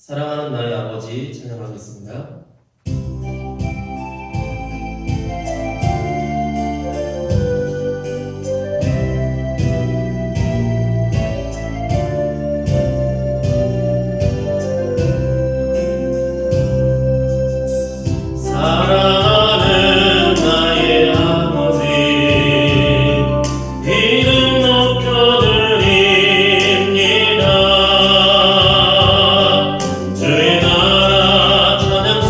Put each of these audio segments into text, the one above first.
사랑하는 나의 아버지 찬양하겠습니다. 사랑하는 나의 아버지 이름 높여드립니다. 주의 나라 찬양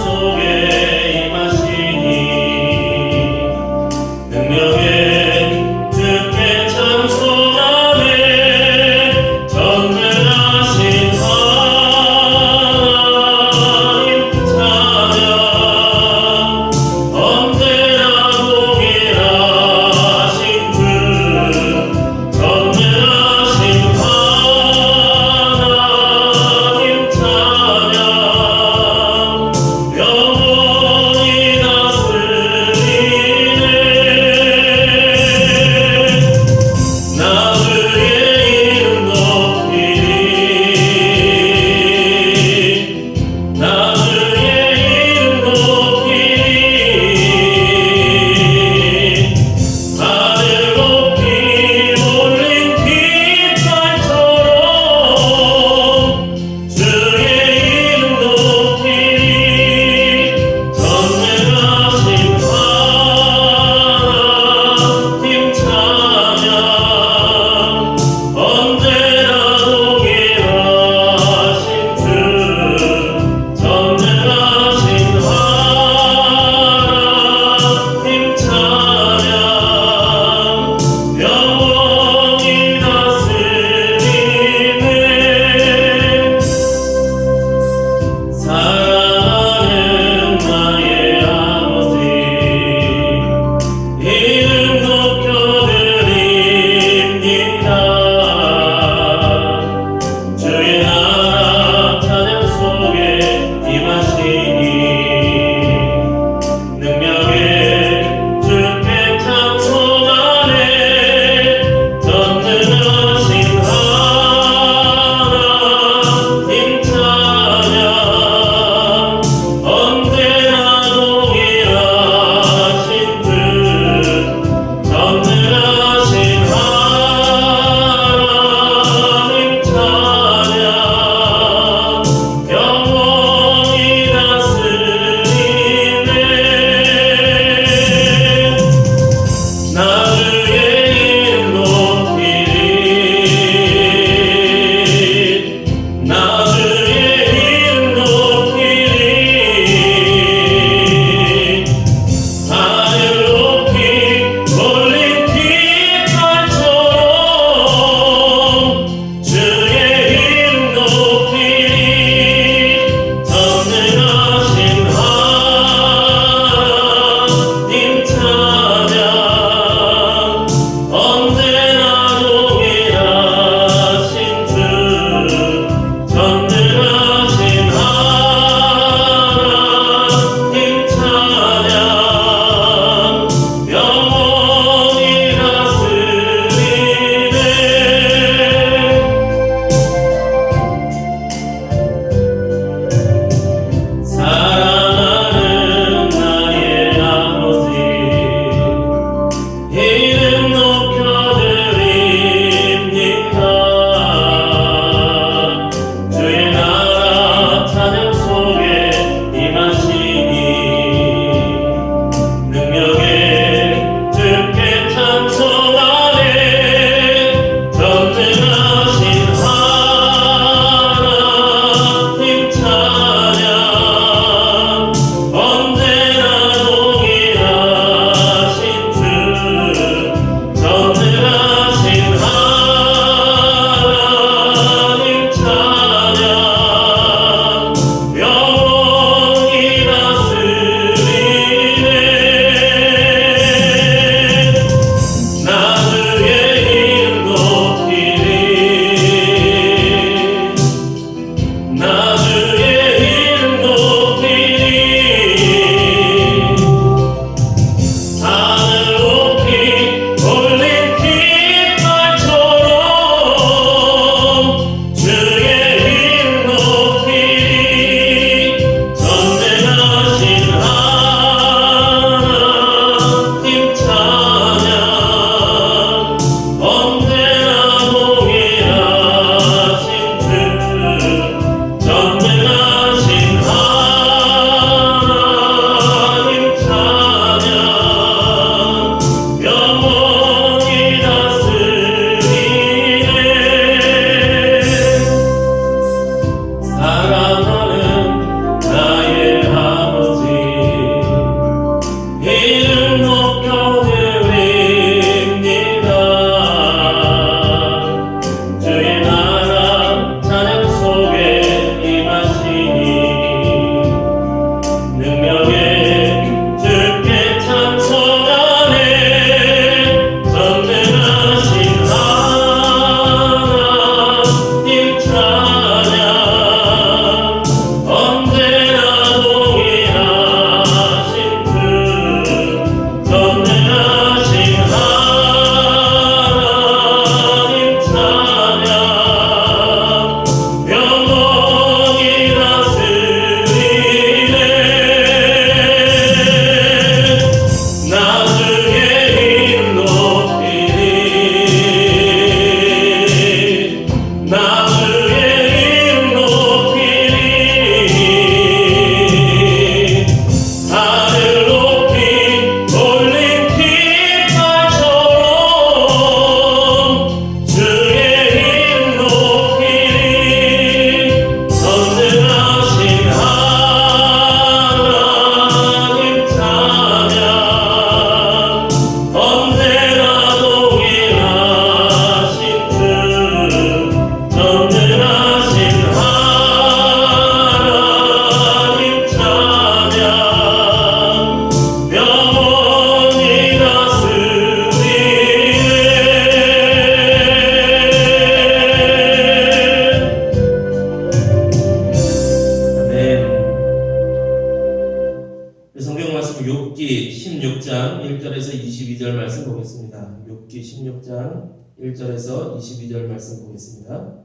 1절에서 22절 말씀 보겠습니다. 욥기 16장 1절에서 22절 말씀 보겠습니다.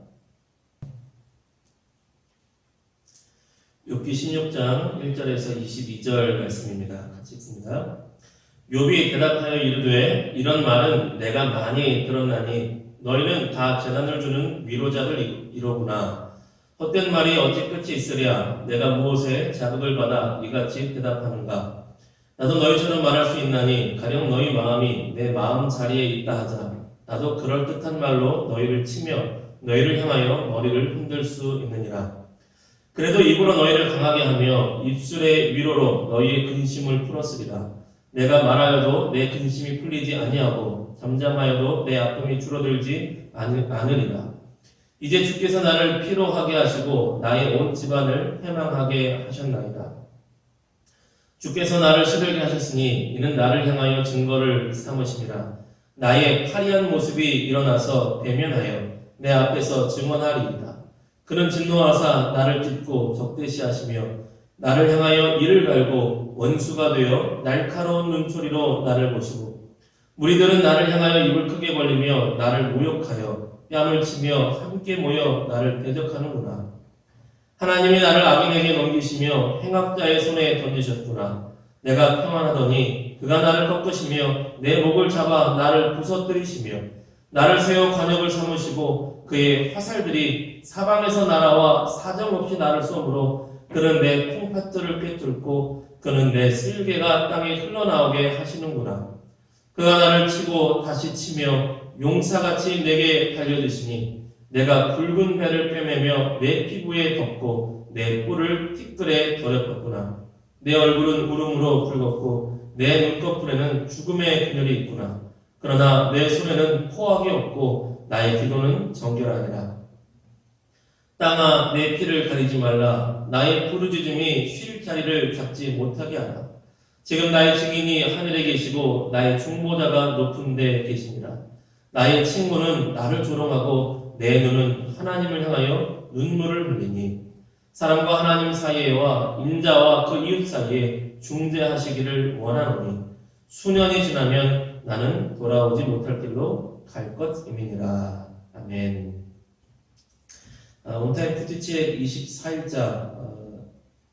욥기 16장 1절에서 22절 말씀입니다. 같이 읽습니다. 욥이 대답하여 이르되 이런 말은 내가 많이 들었나니 너희는 다 재난을 주는 위로자들이로구나. 헛된 말이 어찌 끝이 있으랴. 내가 무엇에 자극을 받아 이같이 대답하는가. 나도 너희처럼 말할 수 있나니 가령 너희 마음이 내 마음 자리에 있다 하자. 나도 그럴듯한 말로 너희를 치며 너희를 향하여 머리를 흔들 수 있느니라. 그래도 입으로 너희를 강하게 하며 입술의 위로로 너희의 근심을 풀었으리라. 내가 말하여도 내 근심이 풀리지 아니하고 잠잠하여도 내 아픔이 줄어들지 않으리라. 이제 주께서 나를 피로하게 하시고 나의 온 집안을 패망하게 하셨나이다. 주께서 나를 시들게 하셨으니 이는 나를 향하여 증거를 삼으심이라. 나의 파리한 모습이 일어나서 대면하여 내 앞에서 증언하리이다. 그는 진노하사 나를 딛고 적대시하시며 나를 향하여 이를 갈고 원수가 되어 날카로운 눈초리로 나를 보시고 무리들은 나를 향하여 입을 크게 벌리며 나를 모욕하여 뺨을 치며 함께 모여 나를 대적하는구나. 하나님이 나를 악인에게 넘기시며 행악자의 손에 던지셨구나. 내가 평안하더니 그가 나를 꺾으시며 내 목을 잡아 나를 부서뜨리시며 나를 세워 관역을 삼으시고 그의 화살들이 사방에서 날아와 사정없이 나를 쏘므로 그는 내 콩팥들을 꿰뚫고 그는 내 쓸개가 땅에 흘러나오게 하시는구나. 그가 나를 치고 다시 치며 용사같이 내게 달려드시니 내가 굵은 배를 꿰매며 내 피부에 덮고 내 뿔을 티끌에 더럽혔구나. 내 얼굴은 울음으로 붉었고 내 눈꺼풀에는 죽음의 그늘이 있구나. 그러나 내 손에는 포악이 없고 나의 기도는 정결하니라. 땅아 내 피를 가리지 말라. 나의 부르짖음이 쉴 자리를 잡지 못하게 하라. 지금 나의 증인이 하늘에 계시고 나의 중보자가 높은 데 계시니라. 나의 친구는 나를 조롱하고 내 눈은 하나님을 향하여 눈물을 흘리니 사람과 하나님 사이에와 인자와 그 이웃 사이에 중재하시기를 원하노니 수년이 지나면 나는 돌아오지 못할 길로 갈 것임이니라. 아멘. 온타임 큐티치의 24일자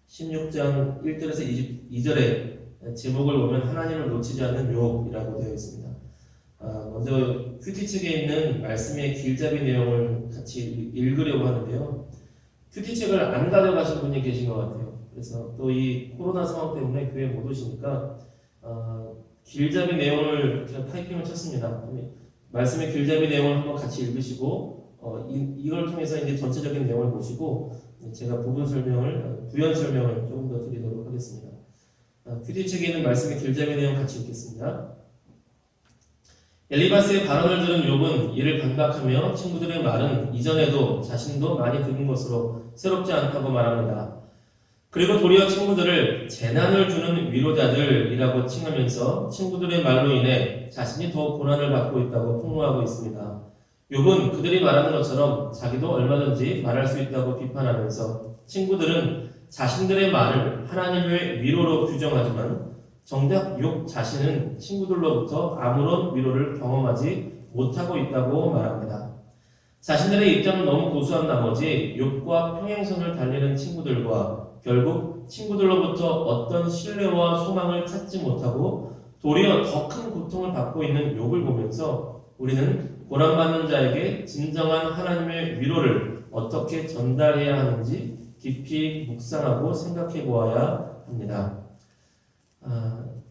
16장 1절에서 22절의 제목을 보면 하나님을 놓치지 않는 욥이라고 되어 있습니다. 먼저 큐티책에 있는 말씀의 길잡이 내용을 같이 읽으려고 하는데요. 큐티책을 안 가져가신 분이 계신 것 같아요. 그래서 또 이 코로나 상황 때문에 교회 못 오시니까 길잡이 내용을 제가 타이핑을 쳤습니다. 말씀의 길잡이 내용을 한번 같이 읽으시고 이걸 통해서 이제 전체적인 내용을 보시고 제가 부연 설명을 조금 더 드리도록 하겠습니다. 큐티책에 있는 말씀의 길잡이 내용 같이 읽겠습니다. 엘리바스의 발언을 들은 욥은 이를 반박하며 친구들의 말은 이전에도 자신도 많이 들은 것으로 새롭지 않다고 말합니다. 그리고 도리어 친구들을 재난을 주는 위로자들이라고 칭하면서 친구들의 말로 인해 자신이 더 고난을 받고 있다고 폭로하고 있습니다. 욥은 그들이 말하는 것처럼 자기도 얼마든지 말할 수 있다고 비판하면서 친구들은 자신들의 말을 하나님의 위로로 규정하지만 정작 욥 자신은 친구들로부터 아무런 위로를 경험하지 못하고 있다고 말합니다. 자신들의 입장은 너무 고수한 나머지 욥과 평행선을 달리는 친구들과 결국 친구들로부터 어떤 신뢰와 소망을 찾지 못하고 도리어 더 큰 고통을 받고 있는 욥을 보면서 우리는 고난받는 자에게 진정한 하나님의 위로를 어떻게 전달해야 하는지 깊이 묵상하고 생각해 보아야 합니다.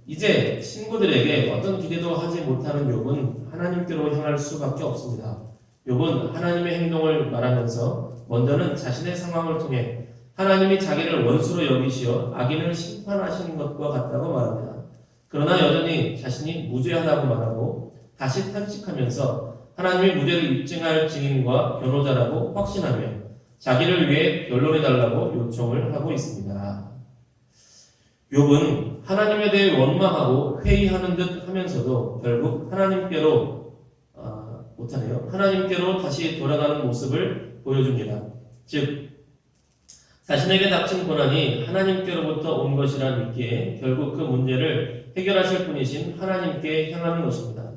이제 친구들에게 어떤 기대도 하지 못하는 욥은 하나님께로 향할 수밖에 없습니다. 욥은 하나님의 행동을 말하면서 먼저는 자신의 상황을 통해 하나님이 자기를 원수로 여기시어 악인을 심판하시는 것과 같다고 말합니다. 그러나 여전히 자신이 무죄하다고 말하고 다시 탄식하면서 하나님의 무죄를 입증할 증인과 변호자라고 확신하며 자기를 위해 변론해달라고 요청을 하고 있습니다. 욥은 하나님에 대해 원망하고 회의하는 듯 하면서도 결국 하나님께로 다시 돌아가는 모습을 보여줍니다. 즉 자신에게 닥친 고난이 하나님께로부터 온 것이라 믿기에 결국 그 문제를 해결하실 분이신 하나님께 향하는 것입니다.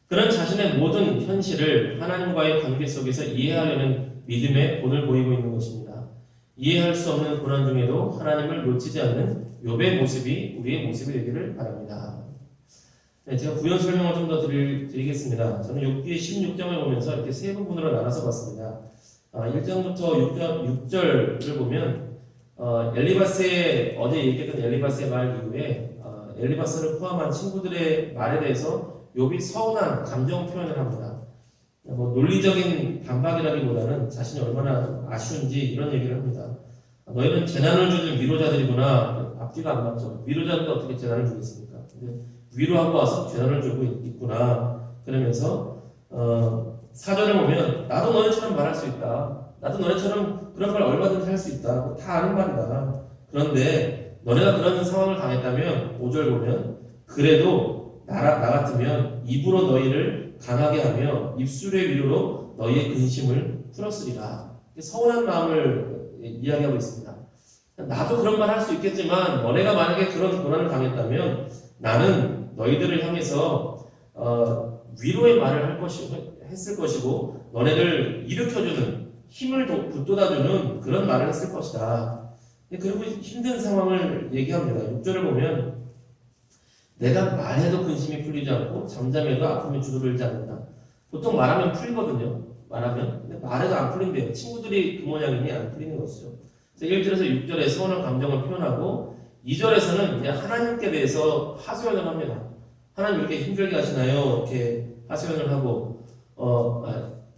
그는 자신의 모든 현실을 하나님과의 관계 속에서 이해하려는 믿음의 본을 보이고 있는 것입니다. 이해할 수 없는 고난 중에도 하나님을 놓치지 않는 욥의 모습이 우리의 모습이 되기를 바랍니다. 네, 제가 부연 설명을 좀 더 드리겠습니다. 저는 욥기 16장을 보면서 이렇게 세 부분으로 나눠서 봤습니다. 1장부터 6절을 보면 엘리바스의 어제 얘기했던 엘리바스의 말 이후에 엘리바스를 포함한 친구들의 말에 대해서 욥이 서운한 감정 표현을 합니다. 뭐 논리적인 반박이라기보다는 자신이 얼마나 아쉬운지 이런 얘기를 합니다. 너희는 재난을 주는 위로자들이구나. 앞뒤가 안 맞죠. 위로자들도 어떻게 재난을 주겠습니까? 근데 위로하고 와서 재난을 주고 있구나. 그러면서 4절에 보면 나도 너네처럼 말할 수 있다. 나도 너네처럼 그런 말 얼마든지 할 수 있다. 다 아는 말이다. 그런데 너네가 그런 상황을 당했다면 5절 보면 그래도 나 같으면 입으로 너희를 강하게 하며 입술의 위로로 너희의 근심을 풀었으리라. 서운한 마음을 이야기하고 있습니다. 나도 그런 말 할 수 있겠지만 너네가 만약에 그런 고난을 당했다면 나는 너희들을 향해서 위로의 말을 했을 것이고 너네를 일으켜주는 힘을 북돋아주는 그런 말을 했을 것이다. 그리고 힘든 상황을 얘기합니다. 6절을 보면 내가 말해도 근심이 풀리지 않고 잠잠해도 아픔이 주저들지 않는다. 보통 말하면 풀리거든요. 말하면. 근데 말해도 안 풀린대요. 친구들이 그 모양이니 안 풀리는 것이죠. 1절에서 6절에 서운한 감정을 표현하고 2절에서는 이제 하나님께 대해서 하소연을 합니다. 하나님 이렇게 힘들게 하시나요? 이렇게 하소연을 하고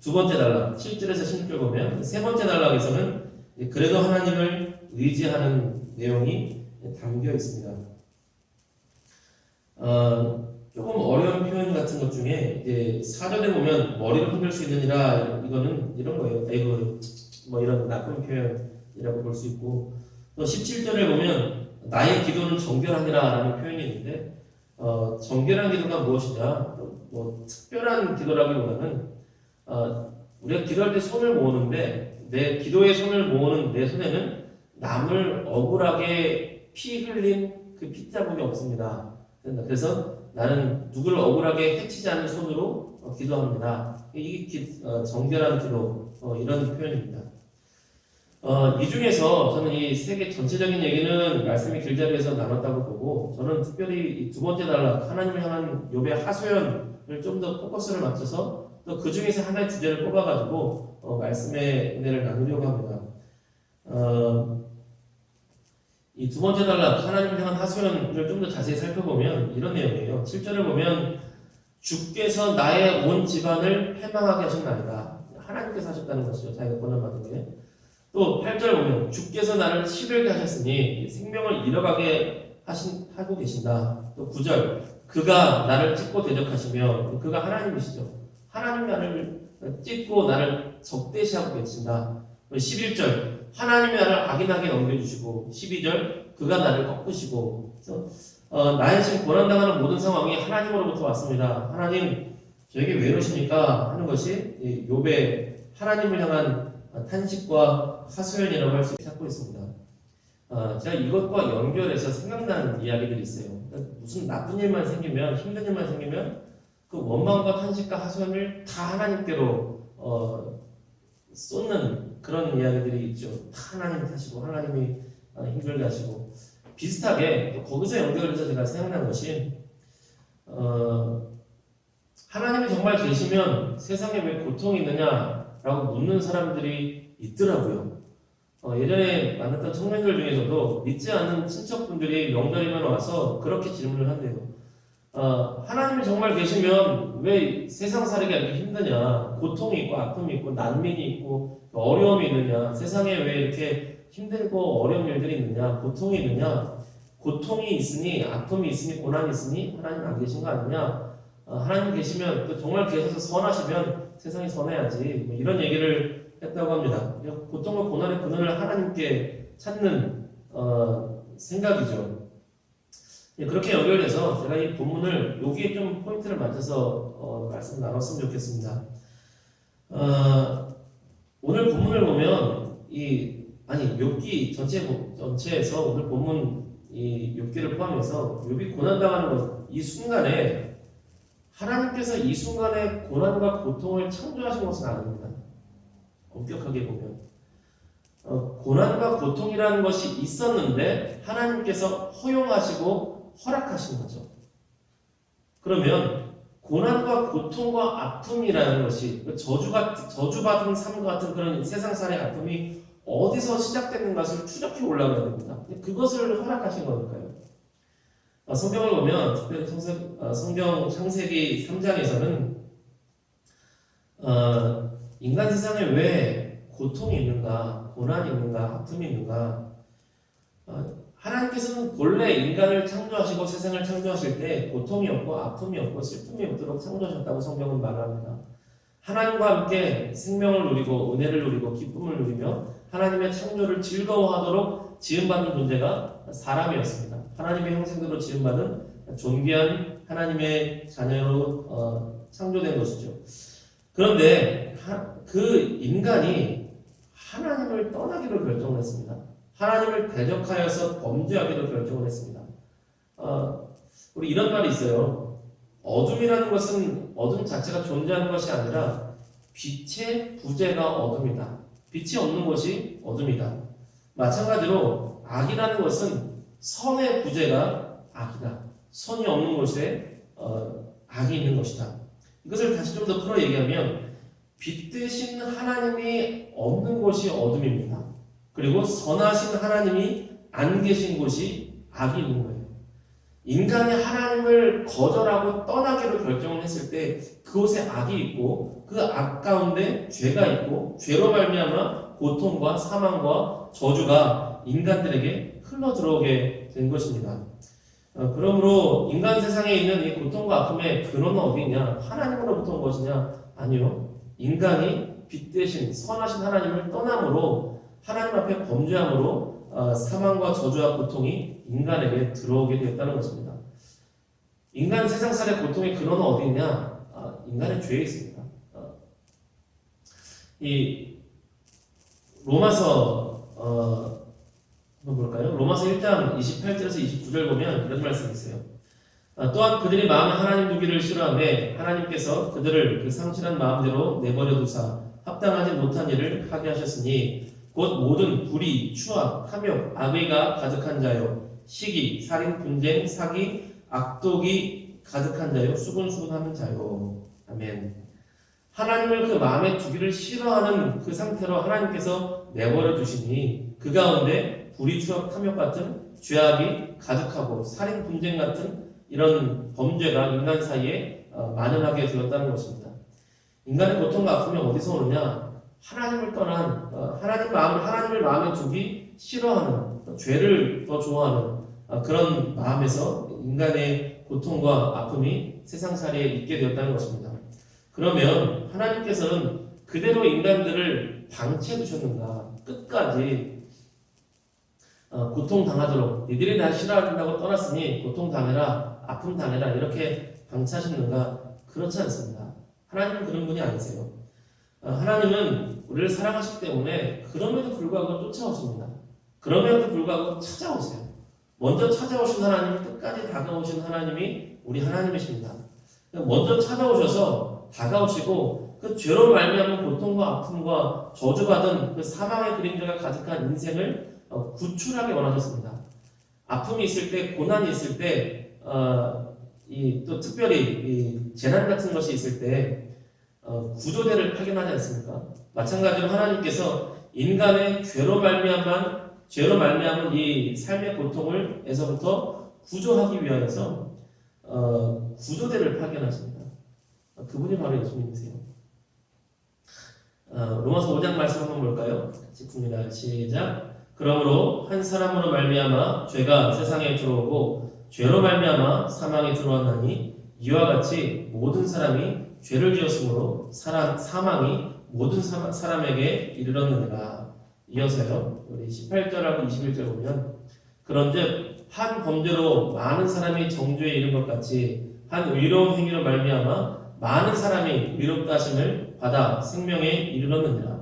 두 번째 단락 7절에서 16절 보면 세 번째 단락에서는 그래도 하나님을 의지하는 내용이 담겨 있습니다. 조금 어려운 표현 같은 것 중에 이제 4절에 보면 머리를 흔들 수 있느니라 이거는 이런 거예요. 에이그 뭐 이런 나쁜 표현이라고 볼 수 있고 또 17절에 보면 나의 기도는 정결하니라라는 표현이 있는데 정결한 기도가 무엇이냐? 뭐 특별한 기도라기보다는 우리가 기도할 때 손을 모으는데 내 기도의 손을 모으는 내 손에는 남을 억울하게 피 흘린 그 핏자국이 없습니다. 그래서 나는 누구를 억울하게 해치지 않는 손으로 기도합니다. 이게 정결한 기도 이런 표현입니다. 이 중에서 저는 이 세 개 전체적인 얘기는 말씀이 길자리에서 나눴다고 보고 저는 특별히 이 두 번째 단락 하나님을 향한 욥의 하소연을 좀 더 포커스를 맞춰서 또 그 중에서 하나의 주제를 뽑아가지고 말씀의 은혜를 나누려고 합니다. 이 두 번째 단락 하나님을 향한 하소연을 좀 더 자세히 살펴보면 이런 내용이에요. 7절을 보면 주께서 나의 온 집안을 패망하게 하셨나이다. 하나님께서 하셨다는 것이죠. 자기가 고난받은 게. 또 8절 보면 주께서 나를 시들게 하셨으니 생명을 잃어가게 하고 계신다. 또 9절 그가 나를 찢고 대적하시며 그가 하나님이시죠. 하나님 나를 찢고 나를 적대시하고 계신다. 11절 하나님이 나를 악인하게 넘겨주시고 12절 그가 나를 꺾으시고 나의 지금 고난당하는 모든 상황이 하나님으로부터 왔습니다. 하나님 저에게 왜 이러십니까? 하는 것이 욥의 하나님을 향한 탄식과 하소연이라고 할 수 찾고 있습니다. 제가 이것과 연결해서 생각나는 이야기들이 있어요. 그러니까 무슨 나쁜 일만 생기면 힘든 일만 생기면 그 원망과 탄식과 하소연을 다 하나님께로 쏟는 그런 이야기들이 있죠. 다 하나님 탓이고 하나님이 힘들게 하시고 비슷하게 또 거기서 연결해서 제가 생각난 것이 하나님이 정말 계시면 세상에 왜 고통이 있느냐라고 묻는 사람들이 있더라고요. 예전에 만났던 청년들 중에서도 믿지 않는 친척분들이 명절이면 와서 그렇게 질문을 한대요. 하나님이 정말 계시면 왜 세상 살이가 이렇게 힘드냐? 고통이 있고 아픔이 있고 난민이 있고 어려움이 있느냐? 세상에 왜 이렇게 힘들고 어려운 일들이 있느냐? 고통이 있느냐? 고통이 있으니 아픔이 있으니 고난이 있으니 하나님 안 계신 거 아니냐? 하나님 계시면 또 정말 계셔서 선하시면 세상이 선해야지 뭐 이런 얘기를 했다고 합니다. 고통과 고난의 근원을 하나님께 찾는 생각이죠. 그렇게 연결돼서 제가 이 본문을 여기에 좀 포인트를 맞춰서 말씀 나눴으면 좋겠습니다. 오늘 본문을 보면 욥기 전체에서 오늘 본문 이 욥기를 포함해서 욥이 고난당하는 것, 이 순간에 하나님께서 이 순간에 고난과 고통을 창조하신 것은 아닙니다. 엄격하게 보면 고난과 고통이라는 것이 있었는데 하나님께서 허용하시고 허락하신 거죠. 그러면 고난과 고통과 아픔이라는 것이 저주받은 삶 같은 그런 세상살의 아픔이 어디서 시작되는 것을 추적해 올라가야 됩니다. 그것을 허락하신 거니까요. 성경을 보면 특별히 성경 창세기 3장에서는 인간 세상에 왜 고통이 있는가, 고난이 있는가, 아픔이 있는가. 하나님께서는 본래 인간을 창조하시고 세상을 창조하실 때 고통이 없고 아픔이 없고 슬픔이 없도록 창조하셨다고 성경은 말합니다. 하나님과 함께 생명을 누리고 은혜를 누리고 기쁨을 누리며 하나님의 창조를 즐거워하도록 지음받은 존재가 사람이었습니다. 하나님의 형상대로 지음받은 존귀한 하나님의 자녀로 창조된 것이죠. 그런데 그 인간이 하나님을 떠나기로 결정을 했습니다. 하나님을 대적하여서 범죄하기로 결정을 했습니다. 우리 이런 말이 있어요. 어둠이라는 것은 어둠 자체가 존재하는 것이 아니라 빛의 부재가 어둠이다. 빛이 없는 것이 어둠이다. 마찬가지로 악이라는 것은 선의 부재가 악이다. 선이 없는 곳에 악이 있는 것이다. 이것을 다시 좀 더 풀어 얘기하면 빛 대신 하나님이 없는 곳이 어둠입니다. 그리고 선하신 하나님이 안 계신 곳이 악이 있는 거예요. 인간이 하나님을 거절하고 떠나기로 결정을 했을 때 그곳에 악이 있고 그 악 가운데 죄가 있고 죄로 말미암아 고통과 사망과 저주가 인간들에게 흘러 들어오게 된 것입니다. 그러므로 인간 세상에 있는 이 고통과 아픔의 근원은 어디냐? 하나님으로부터 온 것이냐? 아니요. 인간이 빛 대신 선하신 하나님을 떠남으로 하나님 앞에 범죄함으로 사망과 저주와 고통이 인간에게 들어오게 되었다는 것입니다. 인간 세상살의 고통의 근원은 어디 있냐? 인간의 죄에 있습니다. 이 로마서 한번 볼까요? 로마서 1장 28절에서 29절 보면 이런 말씀이 있어요. 또한 그들이 마음에 하나님 두기를 싫어하며 하나님께서 그들을 그 상실한 마음대로 내버려 두사 합당하지 못한 일을 하게 하셨으니 곧 모든 불의, 추악, 탐욕, 악의가 가득한 자요 시기, 살인, 분쟁, 사기, 악독이 가득한 자요 수군수군하는 자요. 아멘. 하나님을 그 마음에 두기를 싫어하는 그 상태로 하나님께서 내버려 두시니 그 가운데 불의, 추악, 탐욕 같은 죄악이 가득하고 살인, 분쟁 같은 이런 범죄가 인간 사이에 만연하게 되었다는 것입니다. 인간의 고통과 아픔이 어디서 오느냐? 하나님을 떠난 하나님을 마음에 두기 싫어하는 죄를 더 좋아하는 그런 마음에서 인간의 고통과 아픔이 세상살이에 있게 되었다는 것입니다. 그러면 하나님께서는 그대로 인간들을 방치해 두셨는가? 끝까지 고통당하도록 니들이 나 싫어한다고 떠났으니 고통당해라, 아픔 당해라 이렇게 방치하셨는가? 그렇지 않습니다. 하나님은 그런 분이 아니세요. 하나님은 우리를 사랑하시기 때문에 그럼에도 불구하고 쫓아오십니다. 그럼에도 불구하고 찾아오세요. 먼저 찾아오신 하나님, 끝까지 다가오신 하나님이 우리 하나님이십니다. 먼저 찾아오셔서 다가오시고 그 죄로 말미암은 고통과 아픔과 저주받은 그 사망의 그림자가 가득한 인생을 구출하게 원하셨습니다. 아픔이 있을 때, 고난이 있을 때, 또 특별히 이 재난 같은 것이 있을 때 구조대를 파견하지 않습니까? 마찬가지로 하나님께서 인간의 죄로 말미암은 이 삶의 고통을 에서부터 구조하기 위하여서 구조대를 파견하십니다. 그분이 바로 예수님이세요. 로마서 5장 말씀 한번 볼까요? 같이 봅니다. 시작. 그러므로 한 사람으로 말미암아 죄가 세상에 들어오고 죄로 말미암아 사망이 들어왔나니 이와 같이 모든 사람이 죄를 지었으므로 사망이 모든 사람에게 이르렀느니라. 이어서요. 우리 18절하고 21절 보면 그런즉 한 범죄로 많은 사람이 정죄에 이른 것 같이 한 의로운 행위로 말미암아 많은 사람이 의롭다 하심을 받아 생명에 이르렀느니라.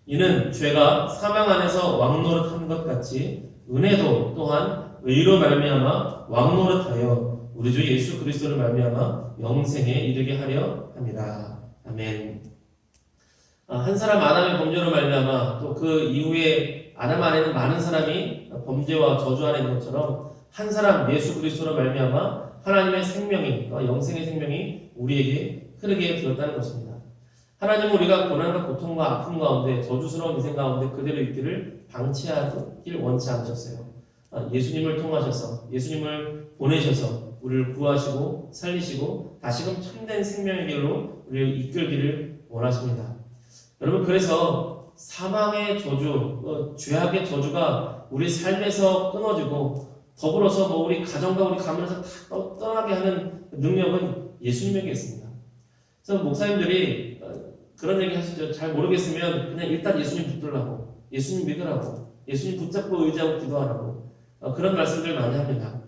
이는 죄가 사망 안에서 왕노릇한 것 같이 은혜도 또한 의로 말미암아 왕노릇하여 우리 주 예수 그리스도를 말미암아 영생에 이르게 하려 합니다. 아멘. 한 사람 아담의 범죄로 말미암아 또 그 이후에 아담 안에는 많은 사람이 범죄와 저주 안에 있는 것처럼 한 사람 예수 그리스도로 말미암아 하나님의 생명이 영생의 생명이 우리에게 흐르게 되었다는 것입니다. 하나님은 우리가 고난과 고통과 아픔 가운데 저주스러운 인생 가운데 그대로 있기를 방치하길 원치 않으셨어요. 예수님을 통하셔서 예수님을 보내셔서 우리를 구하시고 살리시고 다시금 참된 생명의 길로 우리를 이끌기를 원하십니다. 여러분, 그래서 사망의 저주, 죄악의 저주가 우리 삶에서 끊어지고 더불어서 우리 가정과 우리 가문에서 다 떠나게 하는 능력은 예수님에게 있습니다. 그래서 목사님들이 그런 얘기 하시죠. 잘 모르겠으면 그냥 일단 예수님 붙들라고, 예수님 믿으라고, 예수님 붙잡고 의지하고 기도하라고 그런 말씀들 많이 합니다.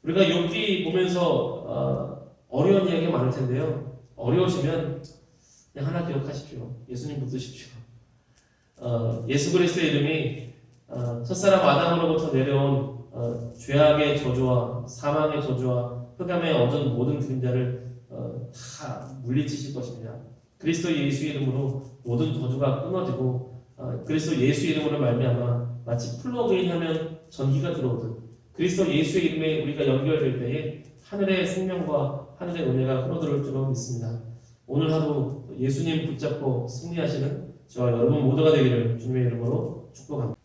우리가 욥기 보면서 어려운 이야기가 많을 텐데요. 어려우시면 그냥 하나 기억하십시오. 예수님 붙드십시오. 예수 그리스도의 이름이 첫사람 아담으로부터 내려온 죄악의 저주와 사망의 저주와 흑암에 얻은 모든 그림자를 다 물리치실 것입니다. 그리스도 예수 이름으로 모든 저주가 끊어지고 그리스도 예수 이름으로 말미암아 마치 플러그인 하면 전기가 들어오듯 그리스도 예수의 이름에 우리가 연결될 때에 하늘의 생명과 하늘의 은혜가 흘러들어올 줄로 믿습니다. 오늘 하루 예수님 붙잡고 승리하시는 저와 여러분 모두가 되기를 주님의 이름으로 축복합니다.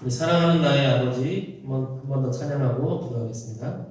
사랑하는 나의 아버지, 한 번 더 찬양하고 기도하겠습니다.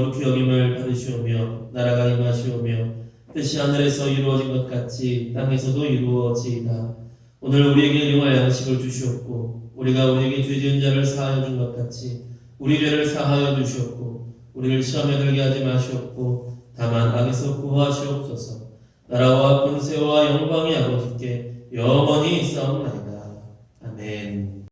거룩히 여김을 받으시오며 나라가 임하시오며 뜻이 하늘에서 이루어진 것 같이 땅에서도 이루어지이다. 오늘 우리에게 일용할 양식을 주시옵고 우리가 우리에게 죄 지은 자를 사하여 준 것 같이 우리 죄를 사하여 주시옵고 우리를 시험에 들게 하지 마시옵고 다만 악에서 구하시옵소서. 나라와 권세와 영광이 아버지께 영원히 있사옵나이다. 아멘.